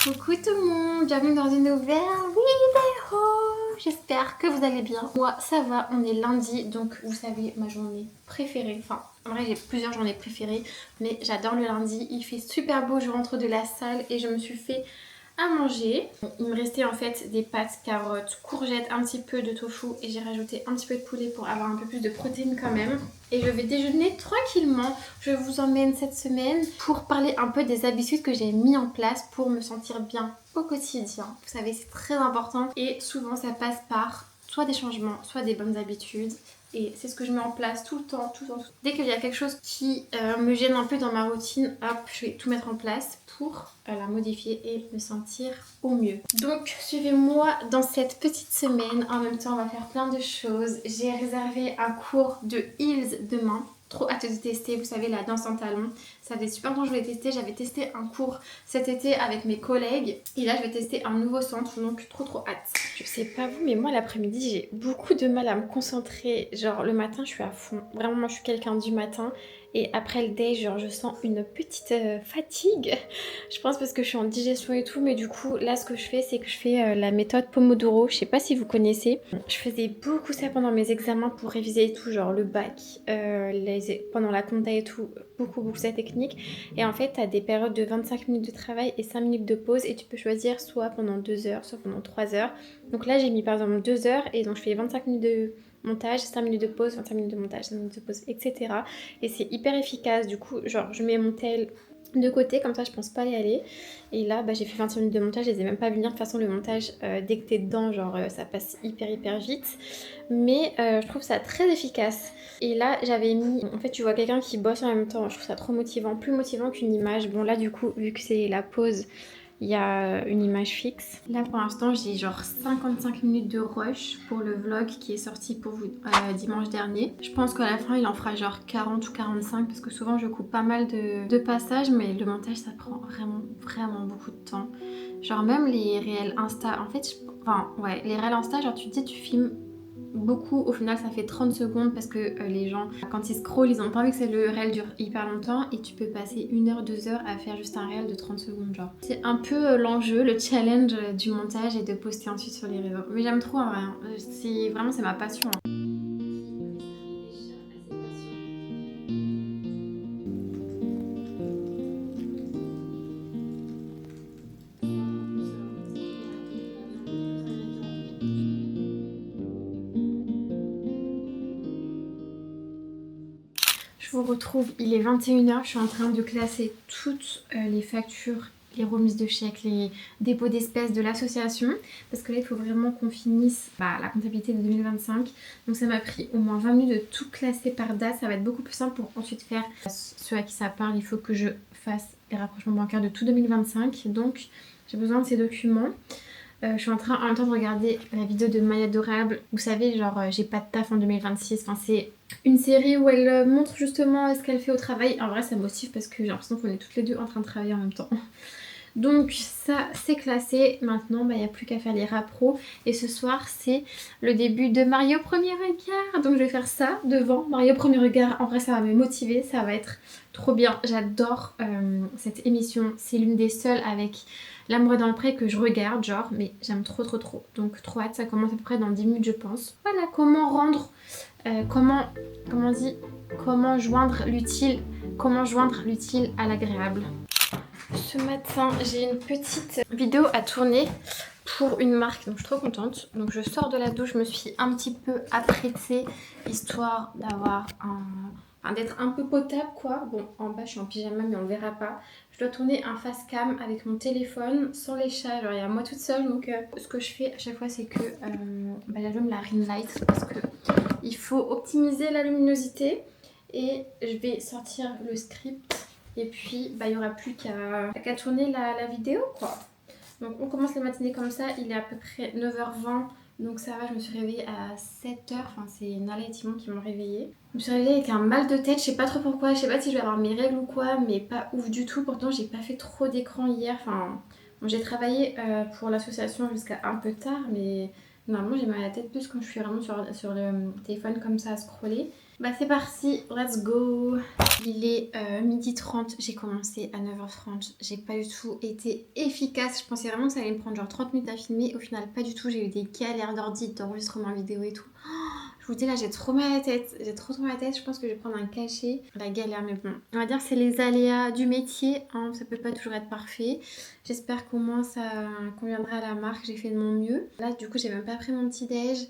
Coucou tout le monde, bienvenue dans une nouvelle vidéo. J'espère que vous allez bien. Moi ça va, on est lundi, donc vous savez ma journée préférée. Enfin en vrai j'ai plusieurs journées préférées, mais j'adore le lundi. Il fait super beau, je rentre de la salle et je me suis fait à manger. Il me restait en fait des pâtes, carottes, courgettes, un petit peu de tofu et j'ai rajouté un petit peu de poulet pour avoir un peu plus de protéines quand même. Et je vais déjeuner tranquillement. Je vous emmène cette semaine pour parler un peu des habitudes que j'ai mis en place pour me sentir bien au quotidien. Vous savez, c'est très important et souvent ça passe par soit des changements, soit des bonnes habitudes. Et c'est ce que je mets en place tout le temps, tout le temps. Dès qu'il y a quelque chose qui me gêne un peu dans ma routine, hop, je vais tout mettre en place pour la modifier et me sentir au mieux. Donc suivez-moi dans cette petite semaine. En même temps, on va faire plein de choses. J'ai réservé un cours de Heels demain. Trop hâte de tester, vous savez, la danse en talons. Ça fait super longtemps que je voulais tester. J'avais testé un cours cet été avec mes collègues. Et là, je vais tester un nouveau centre, donc trop hâte. Je sais pas vous, mais moi, l'après-midi, j'ai beaucoup de mal à me concentrer. Genre, le matin, je suis à fond. Vraiment, moi, je suis quelqu'un du matin. Et après le day, genre, je sens une petite fatigue. Je pense parce que je suis en digestion et tout. Mais du coup, là, ce que je fais, c'est que je fais la méthode Pomodoro. Je sais pas si vous connaissez. Je faisais beaucoup ça pendant mes examens pour réviser et tout. Genre, le bac, pendant la compta et tout. Beaucoup cette technique. Et en fait, tu as des périodes de 25 minutes de travail et 5 minutes de pause. Et tu peux choisir soit pendant 2 heures, soit pendant 3 heures. Donc là, j'ai mis par exemple 2 heures. Et donc, je fais 25 minutes de montage, 5 minutes de pause, 25 minutes de montage, 5 minutes de pause, etc. Et c'est hyper efficace. Du coup, genre, je mets mon tel de côté, comme ça je pense pas y aller. Et là, j'ai fait 25 minutes de montage, je les ai même pas vu venir. De toute façon, le montage, dès que t'es dedans, genre, ça passe hyper vite. Mais je trouve ça très efficace. Et là, j'avais mis... En fait, tu vois quelqu'un qui bosse en même temps. Je trouve ça trop motivant. Plus motivant qu'une image. Bon, là, du coup, vu que c'est la pause, il y a une image fixe. Là, pour l'instant, j'ai genre 55 minutes de rush pour le vlog qui est sorti pour vous dimanche dernier. Je pense qu'à la fin, il en fera genre 40 ou 45 parce que souvent, je coupe pas mal de passages, mais le montage, ça prend vraiment beaucoup de temps. Genre même les réels Insta, en fait, les réels Insta, genre tu te dis, tu filmes beaucoup, au final ça fait 30 secondes parce que les gens quand ils scrollent ils ont pas envie que le réel dure hyper longtemps et tu peux passer 1 heure, 2 heures à faire juste un réel de 30 secondes genre. C'est un peu l'enjeu, le challenge du montage et de poster ensuite sur les réseaux. Mais j'aime trop en vrai, c'est ma passion. Je vous retrouve, il est 21 h, je suis en train de classer toutes les factures, les remises de chèques, les dépôts d'espèces de l'association. Parce que là, il faut vraiment qu'on finisse la comptabilité de 2025. Donc ça m'a pris au moins 20 minutes de tout classer par date. Ça va être beaucoup plus simple pour ensuite faire ceux à qui ça parle. Il faut que je fasse les rapprochements bancaires de tout 2025. Donc j'ai besoin de ces documents. Je suis en train en même temps de regarder la vidéo de Maya Adorable. Vous savez, genre j'ai pas de taf en 2026. Enfin, c'est une série où elle montre justement ce qu'elle fait au travail. En vrai, ça me motive parce que j'ai l'impression qu'on est toutes les deux en train de travailler en même temps. Donc ça c'est classé. Maintenant, il n'y a plus qu'à faire les rappros. Et ce soir, c'est le début de Mario Premier Regard. Donc je vais faire ça devant Mario Premier Regard. En vrai, ça va me motiver. Ça va être trop bien. J'adore cette émission. C'est l'une des seules avec L'amour est dans le pré que je regarde, genre, mais j'aime trop. Donc trop hâte, ça commence à peu près dans 10 minutes je pense. Voilà, comment rendre, comment joindre l'utile à l'agréable. Ce matin, j'ai une petite vidéo à tourner pour une marque, donc je suis trop contente. Donc je sors de la douche, je me suis un petit peu apprêtée, histoire d'avoir d'être un peu potable quoi. Bon, en bas je suis en pyjama mais on le verra pas. Je dois tourner un face cam avec mon téléphone sans les chats, genre il y a moi toute seule. Donc ce que je fais à chaque fois c'est que j'allume la ring light parce que il faut optimiser la luminosité. Et je vais sortir le script et puis il n'y aura plus qu'à tourner la vidéo quoi. Donc on commence la matinée comme ça, il est à peu près 9h20. Donc ça va, je me suis réveillée à 7h, enfin c'est Nala et Timon qui m'ont réveillée. Je me suis réveillée avec un mal de tête, je sais pas trop pourquoi, je sais pas si je vais avoir mes règles ou quoi, mais pas ouf du tout. Pourtant j'ai pas fait trop d'écran hier, enfin bon, j'ai travaillé pour l'association jusqu'à un peu tard, mais normalement j'ai mal à la tête plus quand je suis vraiment sur le téléphone comme ça à scroller. Bah c'est parti, let's go. Il est 12h30, j'ai commencé à 9h30. J'ai pas du tout été efficace. Je pensais vraiment que ça allait me prendre genre 30 minutes à filmer. Au final pas du tout, j'ai eu des galères d'ordi, d'enregistrement vidéo et tout. Je vous dis là, j'ai trop mal à la tête. J'ai trop mal à la tête. Je pense que je vais prendre un cachet. La galère, mais bon. On va dire que c'est les aléas du métier. Hein. Ça peut pas toujours être parfait. J'espère qu'au moins ça conviendra à la marque. J'ai fait de mon mieux. Là, du coup, j'ai même pas pris mon petit déj.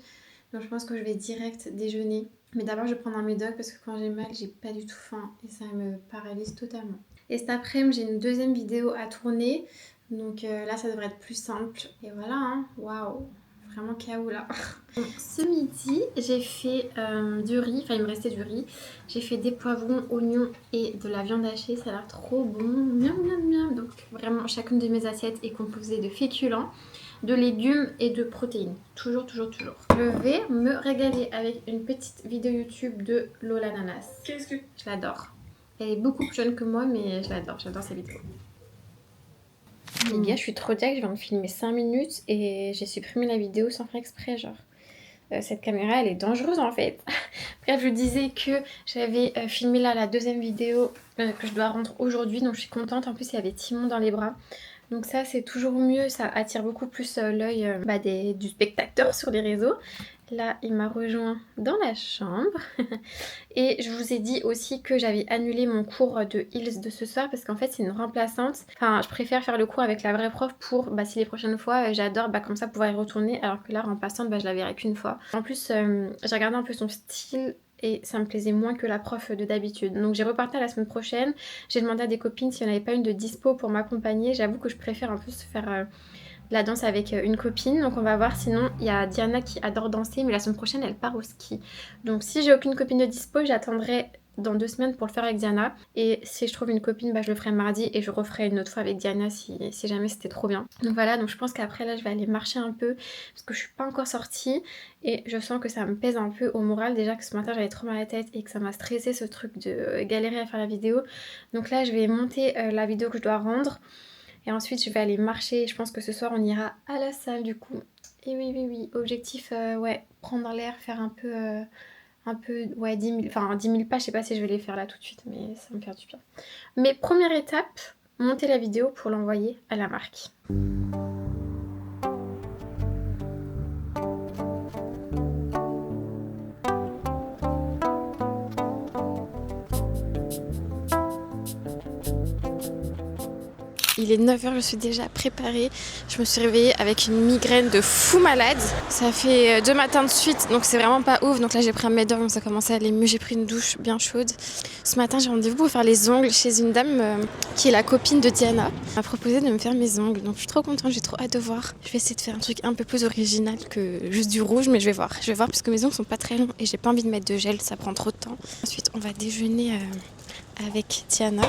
Donc je pense que je vais direct déjeuner. Mais d'abord, je vais prendre un médoc parce que quand j'ai mal, j'ai pas du tout faim. Et ça me paralyse totalement. Et cet après-midi, j'ai une deuxième vidéo à tourner. Donc là, ça devrait être plus simple. Et voilà, hein. Waouh! Vraiment KO là. Ce midi, j'ai fait du riz, enfin il me restait du riz. J'ai fait des poivrons, oignons et de la viande hachée, ça a l'air trop bon. Miam miam miam. Donc vraiment, chacune de mes assiettes est composée de féculents, de légumes et de protéines. Toujours, toujours, toujours. Je vais me régaler avec une petite vidéo YouTube de Lola Nanas. Qu'est-ce que... Je l'adore. Elle est beaucoup plus jeune que moi, mais je l'adore sa vidéo. Les gars, je suis trop deg, je viens de filmer 5 minutes et j'ai supprimé la vidéo sans faire exprès, genre. Cette caméra, elle est dangereuse en fait. Bref, je disais que j'avais filmé là la deuxième vidéo que je dois rendre aujourd'hui, donc je suis contente. En plus, il y avait Timon dans les bras. Donc ça, c'est toujours mieux, ça attire beaucoup plus l'œil du spectateur sur les réseaux. Là, il m'a rejoint dans la chambre. Et je vous ai dit aussi que j'avais annulé mon cours de Heels de ce soir parce qu'en fait, c'est une remplaçante. Enfin, je préfère faire le cours avec la vraie prof pour, si les prochaines fois, j'adore, comme ça, pouvoir y retourner. Alors que là, remplaçante, je la verrai qu'une fois. En plus, j'ai regardé un peu son style et ça me plaisait moins que la prof de d'habitude. Donc j'ai reparti à la semaine prochaine. J'ai demandé à des copines s'il n'y en avait pas une de dispo pour m'accompagner. J'avoue que je préfère un peu faire... la danse avec une copine, donc on va voir. Sinon il y a Diana qui adore danser, mais la semaine prochaine elle part au ski. Donc si j'ai aucune copine de dispo, j'attendrai dans 2 semaines pour le faire avec Diana. Et si je trouve une copine, je le ferai mardi et je referai une autre fois avec Diana si jamais c'était trop bien. Donc voilà, donc je pense qu'après là je vais aller marcher un peu parce que je suis pas encore sortie et je sens que ça me pèse un peu au moral. Déjà que ce matin j'avais trop mal à la tête et que ça m'a stressé ce truc de galérer à faire la vidéo. Donc là je vais monter la vidéo que je dois rendre. Et ensuite je vais aller marcher, je pense que ce soir on ira à la salle du coup. Et oui, objectif, prendre l'air, faire un peu, 10 000 pas, je sais pas si je vais les faire là tout de suite, mais ça va me faire du bien. Mais première étape, monter la vidéo pour l'envoyer à la marque. Il est 9h, je suis déjà préparée. Je me suis réveillée avec une migraine de fou malade. Ça fait 2 matins de suite, donc c'est vraiment pas ouf. Donc là j'ai pris un médoc, donc ça commence à aller mieux. J'ai pris une douche bien chaude. Ce matin j'ai rendez-vous pour faire les ongles chez une dame qui est la copine de Diana. Elle m'a proposé de me faire mes ongles, donc je suis trop contente, j'ai trop hâte de voir. Je vais essayer de faire un truc un peu plus original que juste du rouge, mais je vais voir. Je vais voir parce que mes ongles sont pas très longs et j'ai pas envie de mettre de gel, ça prend trop de temps. Ensuite on va déjeuner avec Diana.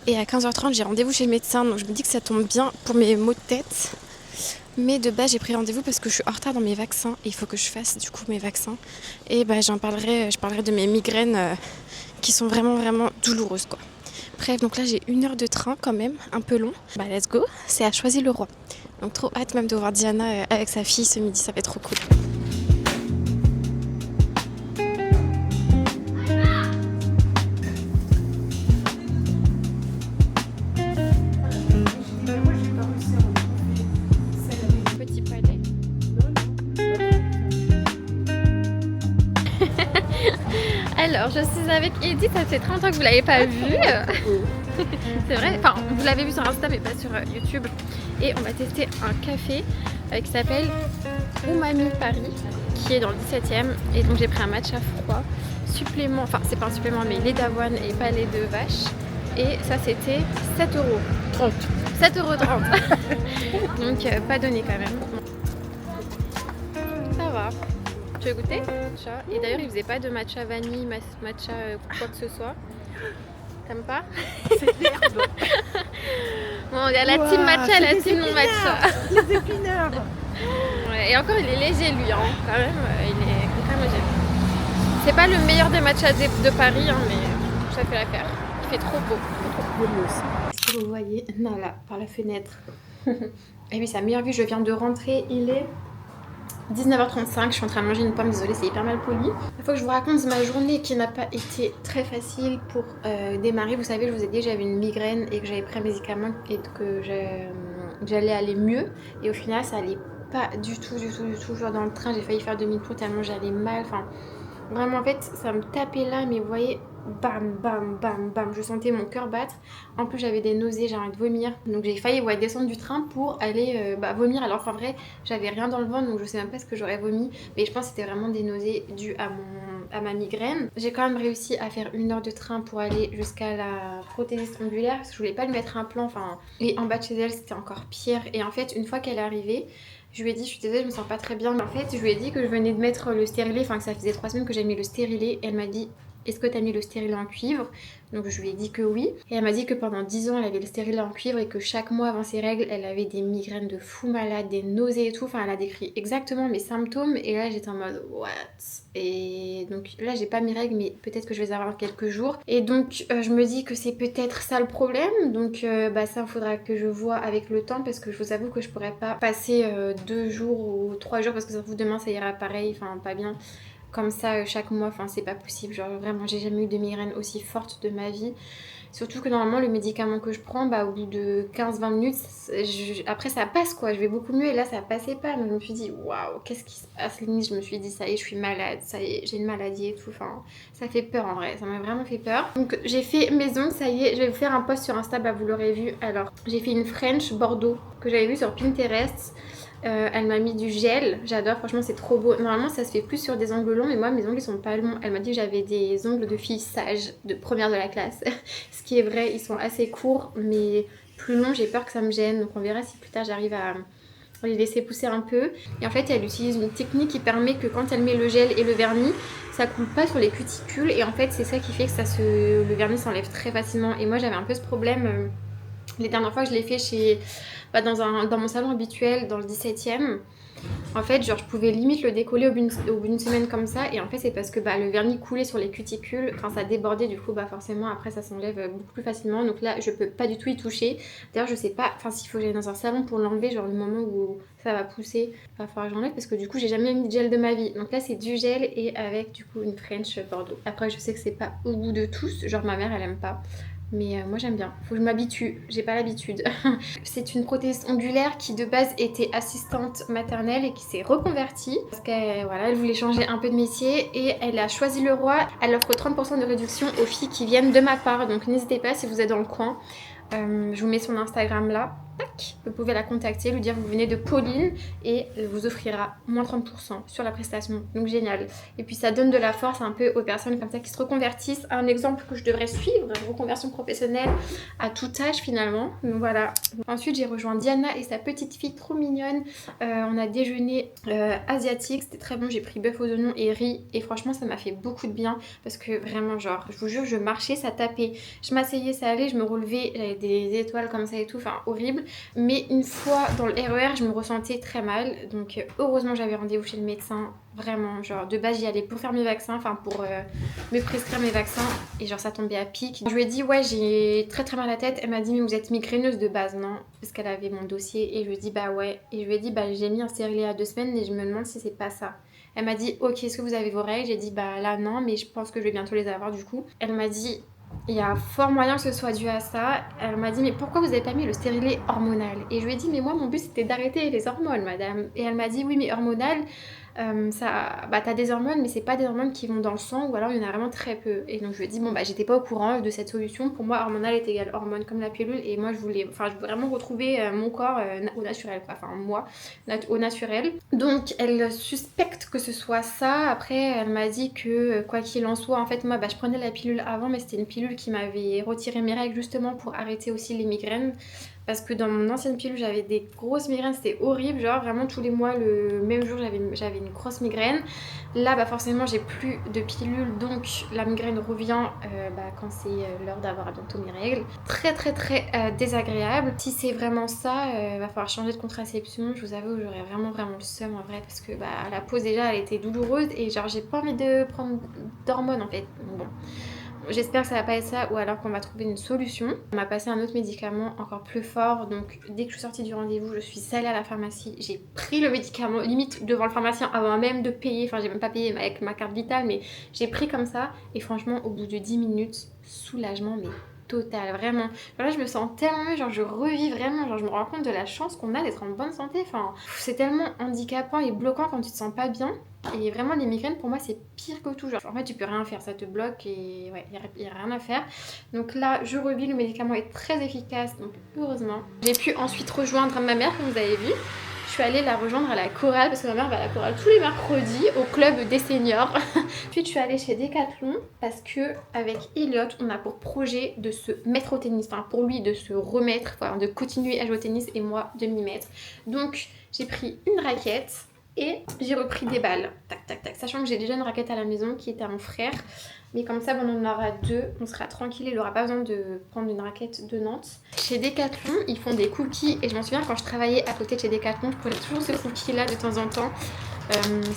Et à 15h30 j'ai rendez-vous chez le médecin, donc je me dis que ça tombe bien pour mes maux de tête. Mais de base j'ai pris rendez-vous parce que je suis en retard dans mes vaccins et il faut que je fasse du coup mes vaccins. Et je parlerai de mes migraines qui sont vraiment douloureuses quoi. Bref, donc là j'ai 1 heure de train quand même, un peu long. Let's go, c'est à Choisy-le-Roi. Donc trop hâte même de voir Diana avec sa fille ce midi, ça va être trop cool. Alors, je suis avec Edith, ça fait 30 ans que vous ne l'avez pas vue. C'est vrai, enfin, vous l'avez vu sur Insta mais pas sur YouTube. Et on va tester un café qui s'appelle Umami Paris, qui est dans le 17e. Et donc j'ai pris un matcha froid, supplément, enfin c'est pas un supplément mais lait d'avoine et pas lait de vache. Et ça c'était 7,30 €. 7,30 €. Donc pas donné quand même. Ça va. Tu veux goûter? Et d'ailleurs il faisait pas de matcha vanille, matcha quoi que ce soit. T'aimes pas? C'est merde. Bon, il y a la team matcha et la team non matcha. Les épinards. Ouais, et encore il est léger lui, hein. Quand même, il est quand même léger. C'est pas le meilleur des matchas de Paris, hein, mais ça fait l'affaire. Il fait trop beau. Est-ce que vous voyez Nala par la fenêtre? Et oui, sa meilleure vue, je viens de rentrer, il est 19h35, je suis en train de manger une pomme, désolée c'est hyper mal poli. Il faut que je vous raconte ma journée qui n'a pas été très facile pour démarrer. Vous savez, je vous ai dit j'avais une migraine et que j'avais pris un médicament et que j'allais aller mieux. Et au final ça allait pas du tout. Genre dans le train j'ai failli faire demi-tour tellement j'allais mal. Enfin vraiment en fait ça me tapait là, mais vous voyez, bam, je sentais mon cœur battre. En plus j'avais des nausées, j'avais envie de vomir, donc j'ai failli descendre du train pour aller vomir, alors qu'en vrai j'avais rien dans le ventre, donc je sais même pas ce que j'aurais vomi, mais je pense que c'était vraiment des nausées dues à ma migraine. J'ai quand même réussi à faire 1 heure de train pour aller jusqu'à la prothésiste ongulaire parce que je voulais pas lui mettre un plan, enfin, et en bas de chez elle c'était encore pire. Et en fait une fois qu'elle est arrivée, je lui ai dit, je suis désolée, je me sens pas très bien. Mais en fait, je lui ai dit que je venais de mettre le stérilet, enfin que ça faisait 3 semaines que j'avais mis le stérilet. Et elle m'a dit, est-ce que t'as mis le stérilet en cuivre? Donc je lui ai dit que oui. Et elle m'a dit que pendant 10 ans, elle avait le stérilet en cuivre et que chaque mois avant ses règles, elle avait des migraines de fou malade, des nausées et tout. Enfin, elle a décrit exactement mes symptômes. Et là, j'étais en mode, what? Et donc là, j'ai pas mes règles, mais peut-être que je vais les avoir dans quelques jours. Et donc, je me dis que c'est peut-être ça le problème. Donc, ça, il faudra que je vois avec le temps parce que je vous avoue que je pourrais pas passer 2 jours ou 3 jours parce que ça se trouve demain, ça ira pareil. Enfin, pas bien comme ça chaque mois, enfin c'est pas possible, genre vraiment j'ai jamais eu de migraine aussi forte de ma vie. Surtout que normalement le médicament que je prends, au bout de 15-20 minutes, après ça passe quoi, je vais beaucoup mieux et là ça passait pas. Donc je me suis dit waouh, qu'est-ce qui se passe? Limite je me suis dit ça y est, je suis malade, ça y est, j'ai une maladie et tout, enfin ça fait peur en vrai, ça m'a vraiment fait peur. Donc j'ai fait mes ongles, ça y est, je vais vous faire un post sur Insta, vous l'aurez vu. Alors j'ai fait une French Bordeaux que j'avais vue sur Pinterest. Elle m'a mis du gel, j'adore, franchement c'est trop beau. Normalement ça se fait plus sur des ongles longs, mais moi mes ongles ils sont pas longs. Elle m'a dit que j'avais des ongles de fille sage, de première de la classe. Ce qui est vrai, ils sont assez courts, mais plus longs, j'ai peur que ça me gêne. Donc on verra si plus tard j'arrive à les laisser pousser un peu. Et en fait elle utilise une technique qui permet que quand elle met le gel et le vernis, ça coule pas sur les cuticules. Et en fait c'est ça qui fait que le vernis s'enlève très facilement. Et moi j'avais un peu ce problème les dernières fois que je l'ai fait dans mon salon habituel, dans le 17e. En fait, genre, je pouvais limite le décoller au bout d'une semaine comme ça. Et en fait, c'est parce que le vernis coulait sur les cuticules. Enfin, ça débordait, du coup, forcément, après, ça s'enlève beaucoup plus facilement. Donc là, je peux pas du tout y toucher. D'ailleurs, je sais pas, s'il faut que j'aille dans un salon pour l'enlever, genre le moment où ça va pousser, il va falloir que j'enlève parce que du coup, j'ai jamais mis de gel de ma vie. Donc là, c'est du gel et avec, du coup, une French Bordeaux. Après, je sais que c'est pas au goût de tous. Genre, ma mère, elle aime pas. Mais moi j'aime bien, faut que je m'habitue, j'ai pas l'habitude. C'est une prothèse ongulaire qui de base était assistante maternelle et qui s'est reconvertie parce qu'elle elle voulait changer un peu de métier et elle a choisi le roi. Elle offre 30% de réduction aux filles qui viennent de ma part, donc n'hésitez pas si vous êtes dans le coin. Je vous mets son Instagram là. Tac, vous pouvez la contacter, lui dire que vous venez de Pauline et elle vous offrira moins 30% sur la prestation. Donc génial. Et puis ça donne de la force un peu aux personnes comme ça qui se reconvertissent. Un exemple que je devrais suivre, une reconversion professionnelle à tout âge finalement. Donc voilà. Ensuite j'ai rejoint Diana et sa petite fille trop mignonne. On a déjeuné asiatique, c'était très bon. J'ai pris bœuf aux oignons et riz et franchement ça m'a fait beaucoup de bien parce que vraiment genre, je vous jure, je marchais, ça tapait. Je m'asseyais, ça allait, je me relevais, j'avais des étoiles comme ça et tout, enfin horrible. Mais une fois dans le RER, je me ressentais très mal. Donc heureusement j'avais rendez-vous chez le médecin. Vraiment, genre de base j'y allais pour faire mes vaccins, enfin pour me prescrire mes vaccins. Et genre ça tombait à pic. Je lui ai dit ouais j'ai très très mal à la tête. Elle m'a dit mais vous êtes migraineuse de base non? Parce qu'elle avait mon dossier. Et je lui ai dit bah ouais. Et je lui ai dit j'ai mis un stérilet à 2 semaines et je me demande si c'est pas ça. Elle m'a dit ok est-ce que vous avez vos règles? J'ai dit là non mais je pense que je vais bientôt les avoir du coup. Elle m'a dit il y a fort moyen que ce soit dû à ça. Elle m'a dit mais pourquoi vous avez pas mis le stérilet hormonal? Et je lui ai dit mais moi mon but c'était d'arrêter les hormones madame. Et elle m'a dit oui mais hormonal t'as des hormones mais c'est pas des hormones qui vont dans le sang ou alors il y en a vraiment très peu. Et donc je lui ai dit j'étais pas au courant de cette solution. Pour moi hormonal est égal hormone comme la pilule et moi je voulais vraiment retrouver mon corps au naturel quoi. Enfin moi au naturel. Donc elle suspecte que ce soit ça. Après elle m'a dit que quoi qu'il en soit en fait moi je prenais la pilule avant mais c'était une pilule qui m'avait retiré mes règles justement pour arrêter aussi les migraines. Parce que dans mon ancienne pilule, j'avais des grosses migraines, c'était horrible. Genre vraiment tous les mois, le même jour, j'avais une grosse migraine. Là, forcément, j'ai plus de pilule, donc la migraine revient quand c'est l'heure d'avoir bientôt mes règles. Très très très désagréable. Si c'est vraiment ça, va falloir changer de contraception. Je vous avoue que j'aurais vraiment le seum en vrai. Parce que la pause déjà, elle était douloureuse. Et genre, j'ai pas envie de prendre d'hormones en fait. Bon. j'espère que ça va pas être ça ou alors qu'on va trouver une solution. On m'a passé un autre médicament encore plus fort, donc dès que je suis sortie du rendez-vous, je suis allée à la pharmacie, j'ai pris le médicament limite devant le pharmacien avant même de payer, enfin j'ai même pas payé avec ma carte vitale, mais j'ai pris comme ça et franchement au bout de 10 minutes, soulagement mais total, vraiment. Voilà, je me sens tellement mieux, genre je revis vraiment, genre je me rends compte de la chance qu'on a d'être en bonne santé, enfin c'est tellement handicapant et bloquant quand tu te sens pas bien. Et vraiment les migraines pour moi c'est pire que tout, genre en fait tu peux rien faire, ça te bloque et ouais, il y a rien à faire. Donc là je revis, le médicament est très efficace, donc heureusement. J'ai pu ensuite rejoindre ma mère comme vous avez vu. Je suis allée la rejoindre à la chorale parce que ma mère va à la chorale tous les mercredis au club des seniors. Puis je suis allée chez Decathlon parce que avec Elliot on a pour projet de se mettre au tennis, enfin pour lui de se remettre, enfin, de continuer à jouer au tennis et moi de m'y mettre. Donc j'ai pris une raquette et j'ai repris des balles, tac tac tac, sachant que j'ai déjà une raquette à la maison qui était à mon frère. Mais comme ça, on en aura deux, on sera tranquille, il n'aura pas besoin de prendre une raquette de Nantes. Chez Decathlon, ils font des cookies et je m'en souviens quand je travaillais à côté de chez Decathlon, je prenais toujours ce cookie là de temps en temps.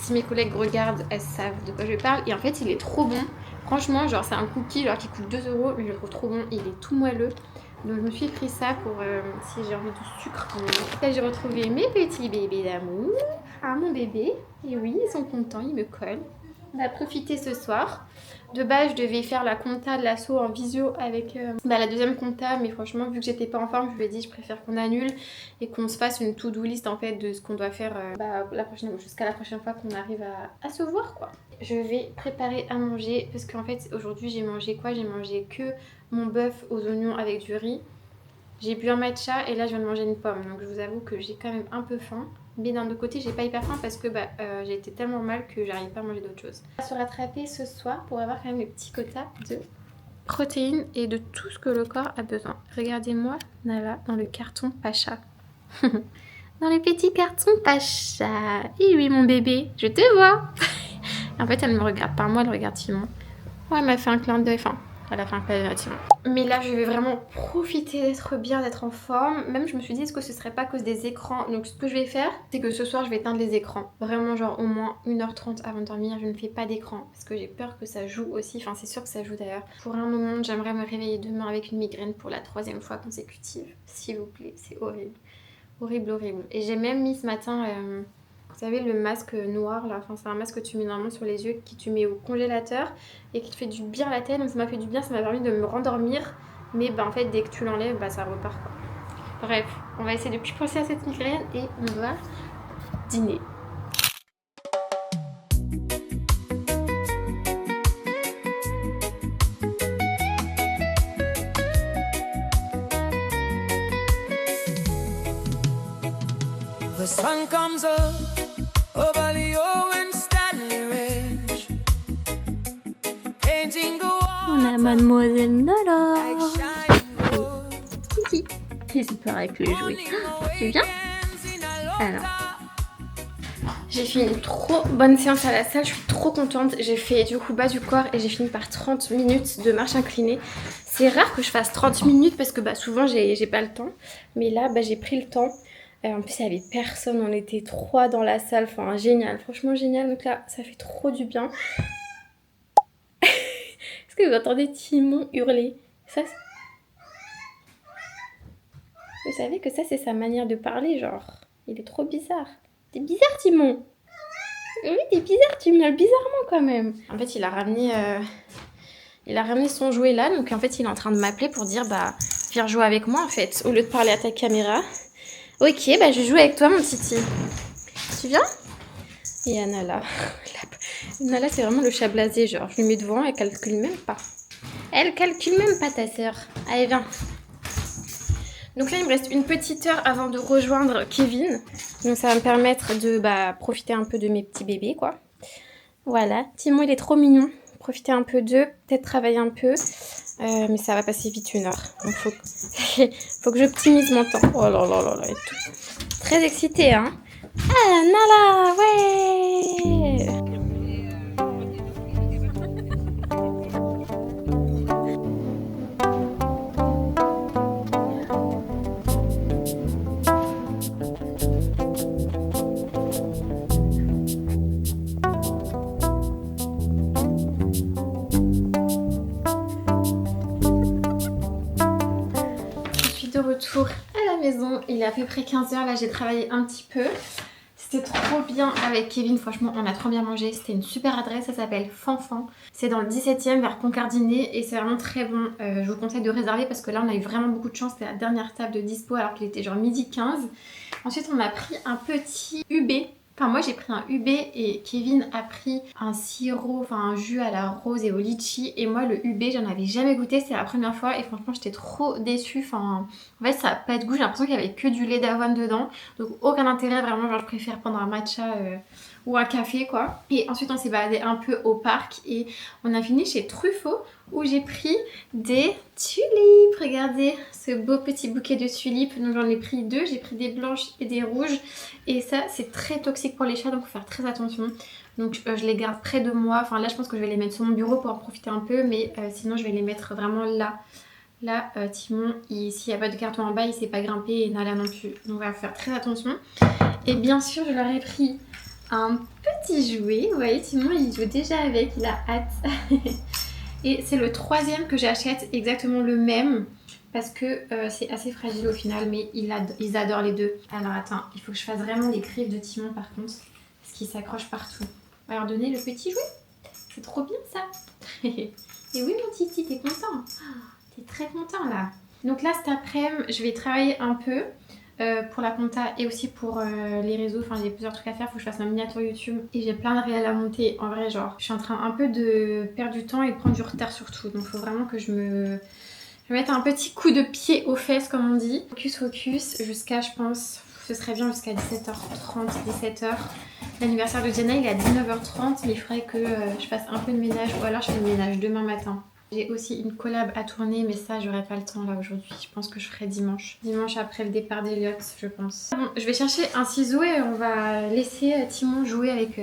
Si mes collègues regardent, elles savent de quoi je parle. Et en fait, il est trop bon. Franchement, genre c'est un cookie genre, qui coûte 2 €, mais je le trouve trop bon, il est tout moelleux. Donc je me suis pris ça pour si j'ai envie de sucre. Là j'ai retrouvé mes petits bébés d'amour. Ah mon bébé, et oui ils sont contents, ils me collent. On a profité ce soir. De base, je devais faire la compta de l'assaut en visio avec la deuxième compta, mais franchement, vu que j'étais pas en forme, je lui ai dit je préfère qu'on annule et qu'on se fasse une to-do list en fait de ce qu'on doit faire jusqu'à la prochaine fois qu'on arrive à se voir quoi. Je vais préparer à manger parce qu'en fait aujourd'hui j'ai mangé quoi? J'ai mangé que mon bœuf aux oignons avec du riz. J'ai bu un matcha et là je viens de manger une pomme, donc je vous avoue que j'ai quand même un peu faim. Mais d'un autre côté, j'ai pas hyper faim parce que j'ai été tellement mal que j'arrive pas à manger d'autre chose. On va se rattraper ce soir pour avoir quand même le petit quota de protéines et de tout ce que le corps a besoin. Regardez-moi, Nala, dans le carton Pacha. Dans le petit carton Pacha. Et oui, mon bébé, je te vois. En fait, elle ne me regarde pas, moi, elle regarde Timon. Ouais, elle m'a fait un clin d'œil, enfin... Elle a fait un clin d'œil à Timon. Mais là, je vais vraiment profiter d'être bien, d'être en forme. Même, je me suis dit, est-ce que ce serait pas à cause des écrans? Donc, ce que je vais faire, c'est que ce soir, je vais éteindre les écrans. Vraiment, genre, au moins 1h30 avant de dormir, je ne fais pas d'écran. Parce que j'ai peur que ça joue aussi. Enfin, c'est sûr que ça joue d'ailleurs. Pour un moment, j'aimerais me réveiller demain avec une migraine pour la 3e fois consécutive. S'il vous plaît, c'est horrible. Horrible, horrible. Et j'ai même mis ce matin... vous savez le masque noir là, enfin c'est un masque que tu mets normalement sur les yeux, qui tu mets au congélateur et qui te fait du bien à la tête, donc ça m'a fait du bien, ça m'a permis de me rendormir, mais en fait dès que tu l'enlèves, ça repart quoi. Bref, on va essayer de plus penser à cette migraine et on va dîner. The sun comes up over the old Stanley Ridge, painting the wall. On a Mademoiselle Nala. Like shining wood. Kiki. Et c'est pareil avec les jouets. Tu viens? Alors. J'ai fait une trop bonne séance à la salle, je suis trop contente. J'ai fait du coup bas du corps et j'ai fini par 30 minutes de marche inclinée. C'est rare que je fasse 30 minutes parce que souvent j'ai pas le temps. Mais là j'ai pris le temps. En plus il n'y avait personne, on était 3 dans la salle, enfin génial, franchement génial. Donc là ça fait trop du bien. Est-ce que vous entendez Timon hurler? Ça, vous savez que ça c'est sa manière de parler, genre il est trop bizarre. T'es bizarre Timon. Oui t'es bizarre, tu miaules bizarrement quand même. En fait il a ramené son jouet là, donc en fait il est en train de m'appeler pour dire viens jouer avec moi en fait, au lieu de parler à ta caméra. Ok, je joue avec toi mon titi. Tu viens? Et Nala. Nala c'est vraiment le chat blasé, genre je lui mets devant, elle calcule même pas. Elle calcule même pas ta sœur. Allez viens. Donc là il me reste une petite heure avant de rejoindre Kevin. Donc ça va me permettre de profiter un peu de mes petits bébés quoi. Voilà, Timon il est trop mignon. Profiter un peu d'eux, peut-être travailler un peu. Mais ça va passer vite 1 heure. Donc faut que j'optimise mon temps. Oh là là là là et tout. Très excitée hein. Ah Nala, ouais. à peu près 15 h là, j'ai travaillé un petit peu. C'était trop bien avec Kevin, franchement on a trop bien mangé, c'était une super adresse, ça s'appelle Fanfan. C'est dans le 17e vers Concardinet et c'est vraiment très bon, je vous conseille de réserver parce que là on a eu vraiment beaucoup de chance, c'était la dernière table de dispo alors qu'il était genre 12h15. Ensuite on a pris un petit UB. Enfin moi j'ai pris un UB et Kevin a pris un sirop, enfin un jus à la rose et au litchi. Et moi le UB j'en avais jamais goûté, c'était la première fois et franchement j'étais trop déçue. Enfin en fait ça n'a pas de goût, j'ai l'impression qu'il y avait que du lait d'avoine dedans. Donc aucun intérêt vraiment, genre je préfère prendre un matcha ou un café quoi. Et ensuite on s'est baladé un peu au parc et on a fini chez Truffaut où j'ai pris des tulipes. Regardez ce beau petit bouquet de tulipes. Donc j'en ai pris 2, j'ai pris des blanches et des rouges. Et ça c'est très toxique pour les chats donc faut faire très attention. Donc je les garde près de moi. Enfin là je pense que je vais les mettre sur mon bureau pour en profiter un peu. Mais sinon je vais les mettre vraiment là. Là Timon, s'il n'y a pas de carton en bas il ne sait pas grimper et Nala non plus. Donc on va faire très attention. Et bien sûr je leur ai pris un petit jouet. Vous voyez Timon il joue déjà avec, il a hâte. Et c'est le 3e que j'achète, exactement le même. Parce que c'est assez fragile au final, mais ils adorent les deux. Alors attends, il faut que je fasse vraiment les griffes de Timon par contre. Parce qu'il s'accroche partout. On va leur donner le petit jouet. C'est trop bien ça. Et oui mon titi, t'es content? T'es très content là. Donc là cet après-midi, je vais travailler un peu. Pour la compta et aussi pour les réseaux, enfin j'ai plusieurs trucs à faire, faut que je fasse ma miniature YouTube et j'ai plein de réels à monter. En vrai genre je suis en train un peu de perdre du temps et de prendre du retard surtout, donc faut vraiment que je me mette un petit coup de pied aux fesses comme on dit. Focus jusqu'à, je pense, ce serait bien jusqu'à 17h30, 17h. L'anniversaire de Diana il est à 19h30 mais il faudrait que je fasse un peu de ménage ou alors je fais le ménage demain matin. J'ai aussi une collab à tourner mais ça j'aurai pas le temps là aujourd'hui, je pense que je ferai dimanche. Dimanche après le départ d'Eliott je pense. Bon, je vais chercher un ciseau et on va laisser Timon jouer avec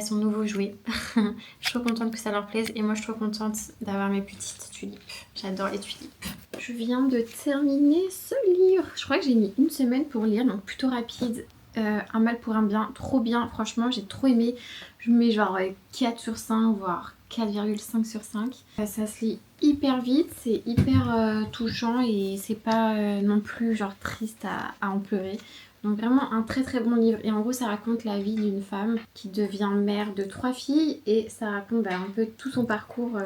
son nouveau jouet. Je suis trop contente que ça leur plaise et moi je suis trop contente d'avoir mes petites tulipes. J'adore les tulipes. Je viens de terminer ce livre. Je crois que j'ai mis une semaine pour lire donc plutôt rapide. Un mal pour un bien, trop bien, franchement j'ai trop aimé. Je mets genre 4 sur 5 voire 4,5 sur 5. Ça se lit hyper vite, c'est hyper touchant et c'est pas non plus genre triste à en pleurer. Donc vraiment un très très bon livre. Et en gros ça raconte la vie d'une femme qui devient mère de 3 filles et ça raconte un peu tout son parcours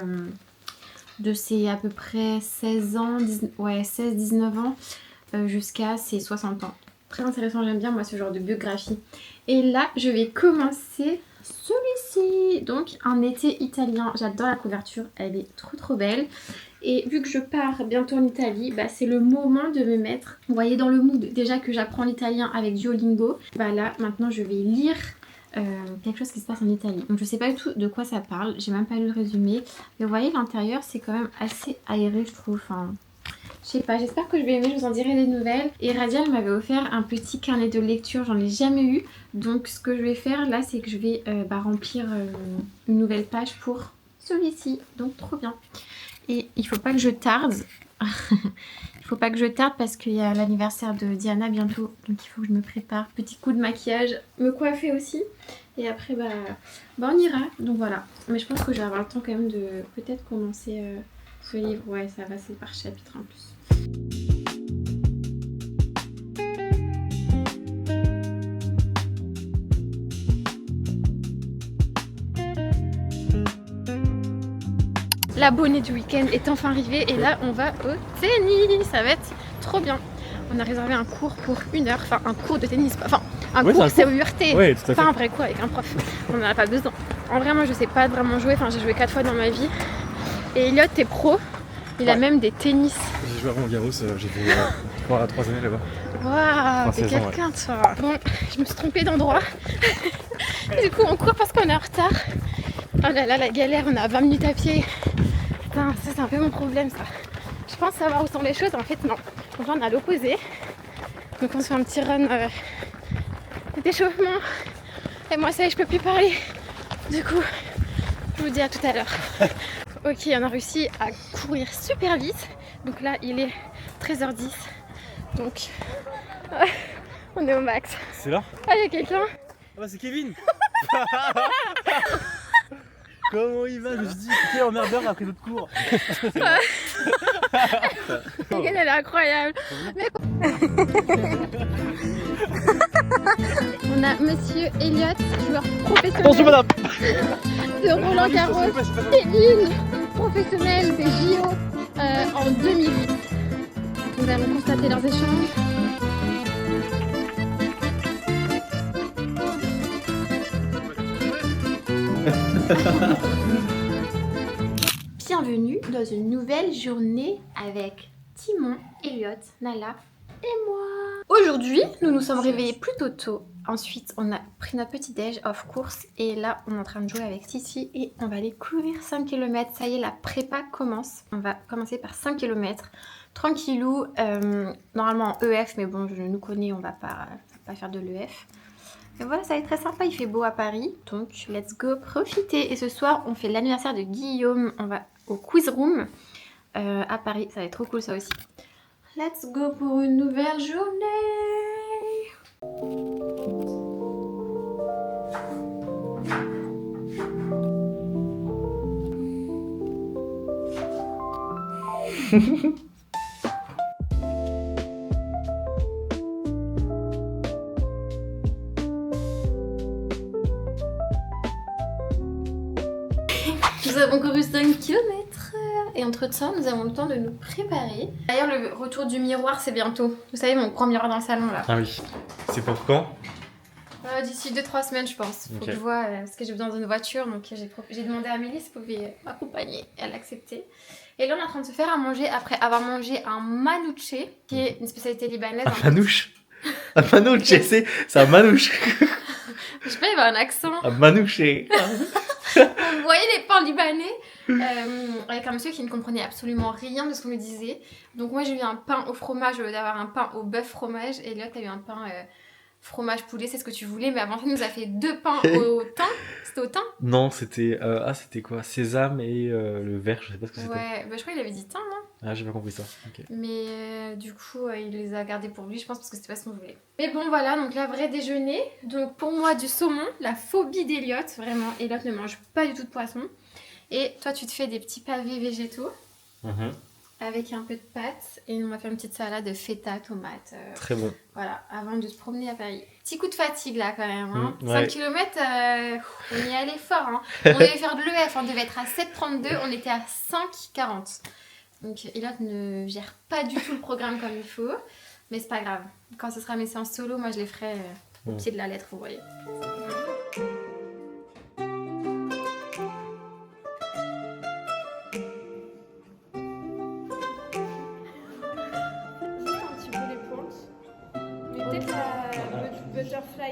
de ses à peu près 16 ans, 16-19 ans jusqu'à ses 60 ans. Très intéressant, j'aime bien moi ce genre de biographie. Et là je vais commencer celui-ci, donc un été italien. J'adore la couverture, elle est trop belle. Et vu que je pars bientôt en Italie, c'est le moment de me mettre, vous voyez, dans le mood. Déjà que j'apprends l'italien avec Duolingo, là maintenant je vais lire quelque chose qui se passe en Italie. Donc je sais pas du tout de quoi ça parle, j'ai même pas lu le résumé. Mais vous voyez l'intérieur c'est quand même assez aéré je trouve. Enfin, je sais pas, j'espère que je vais aimer, je vous en dirai des nouvelles. Et Radial m'avait offert un petit carnet de lecture, j'en ai jamais eu. Donc ce que je vais faire là, c'est que je vais remplir une nouvelle page pour celui-ci. Donc trop bien. Et il faut pas que je tarde. Il faut pas que je tarde parce qu'il y a l'anniversaire de Diana bientôt. Donc il faut que je me prépare. Petit coup de maquillage, me coiffer aussi. Et après on ira. Donc voilà. Mais je pense que je vais avoir le temps quand même de peut-être commencer ce livre. Ouais, ça va, c'est par chapitre en plus. L'abonné du week-end est enfin arrivé et là on va au tennis, ça va être trop bien. On a réservé un cours pour 1 heure, enfin un cours de tennis, enfin un cours c'est au URT, ouais, tout à fait. Pas un vrai cours avec un prof, on n'en a pas besoin. En vrai moi je sais pas vraiment jouer, enfin j'ai joué 4 fois dans ma vie. Et Eliott est pro, il a même des tennis. J'ai joué à Roland Garros, j'ai fait 3 années là-bas. Waouh, t'es quelqu'un toi. Bon, je me suis trompée d'endroit. Du coup on court parce qu'on est en retard. Oh là là la galère, on a 20 minutes à pied. Putain, ça c'est un peu mon problème ça. Je pense savoir où sont les choses, en fait non. Donc là on est à l'opposé. Donc on se fait un petit run d'échauffement. Et moi ça y est, je peux plus parler. Du coup, je vous dis à tout à l'heure. Ok, on a réussi à courir super vite. Donc là il est 13h10. Donc on est au max. C'est là? Ah, il y a quelqu'un. Ah bah c'est Kevin. Comment il va? Je me suis dit, quel emmerdeur après notre cours. Elle est incroyable. On a Monsieur Elliot, joueur professionnel. Attention madame. De Roland Garros, Kevin, professionnel des JO en 2008. Nous avons constaté leurs échanges. Bienvenue dans une nouvelle journée avec Timon, Elliot, Nala et moi. Aujourd'hui, nous nous sommes réveillés plutôt tôt. Ensuite, on a pris notre petit déj off course et là, on est en train de jouer avec Titi et on va aller courir 5 km. Ça y est, la prépa commence. On va commencer par 5 km. Tranquillou, normalement en EF, mais bon, je nous connais, on va pas faire de l'EF. Et voilà, ça va être très sympa, il fait beau à Paris, donc let's go profiter. Et ce soir, on fait l'anniversaire de Guillaume, on va au quiz room à Paris, ça va être trop cool ça aussi. Let's go pour une nouvelle journée. Nous avons couru 5 km et entre temps nous avons le temps de nous préparer. D'ailleurs le retour du miroir c'est bientôt. Vous savez mon grand miroir dans le salon là. Ah oui. C'est pour quand? D'ici 2-3 semaines je pense. Faut que je vois parce que j'ai besoin d'une voiture donc j'ai demandé à Amélie si elle pouvait m'accompagner. Elle a accepté. Et là on est en train de se faire à manger après avoir mangé un manouche qui est une spécialité libanaise. Un manouche. Un manouche, c'est un manouche. Je sais pas, il y avait un accent. Un manouche. Vous voyez les pains libanais avec un monsieur qui ne comprenait absolument rien de ce qu'on lui disait. Donc moi j'ai eu un pain au fromage au lieu d'avoir un pain au bœuf fromage. Et là t'as eu un pain fromage poulet, c'est ce que tu voulais. Mais avant ça il nous a fait 2 pains au thym. C'était au thym? Non, c'était c'était quoi? Sésame et le vert, je sais pas ce que c'était. Ouais, bah, je crois qu'il avait dit thym, non? Ah, j'ai pas compris ça. Ok. Mais du coup il les a gardés pour lui, je pense, parce que c'était pas ce qu'on voulait. Mais bon voilà, donc là vrai déjeuner. Donc pour moi du saumon, la phobie d'Elliot, vraiment. Elliot ne mange pas du tout de poisson. Et toi tu te fais des petits pavés végétaux avec un peu de pâtes. Et on va faire une petite salade de feta, tomates. Très bon. Voilà, avant de se promener à Paris. Petit coup de fatigue là quand même. Hein. 5 ouais. km, on y allait fort. Hein. On devait faire de l'EF, on devait être à 7,32, on était à 5,40. Donc Elliot ne gère pas du tout le programme comme il faut. Mais c'est pas grave. Quand ce sera mes séances solo, moi je les ferai au pied de la lettre, vous voyez. Juste un petit peu les pointes. Mais peut-être la butterfly.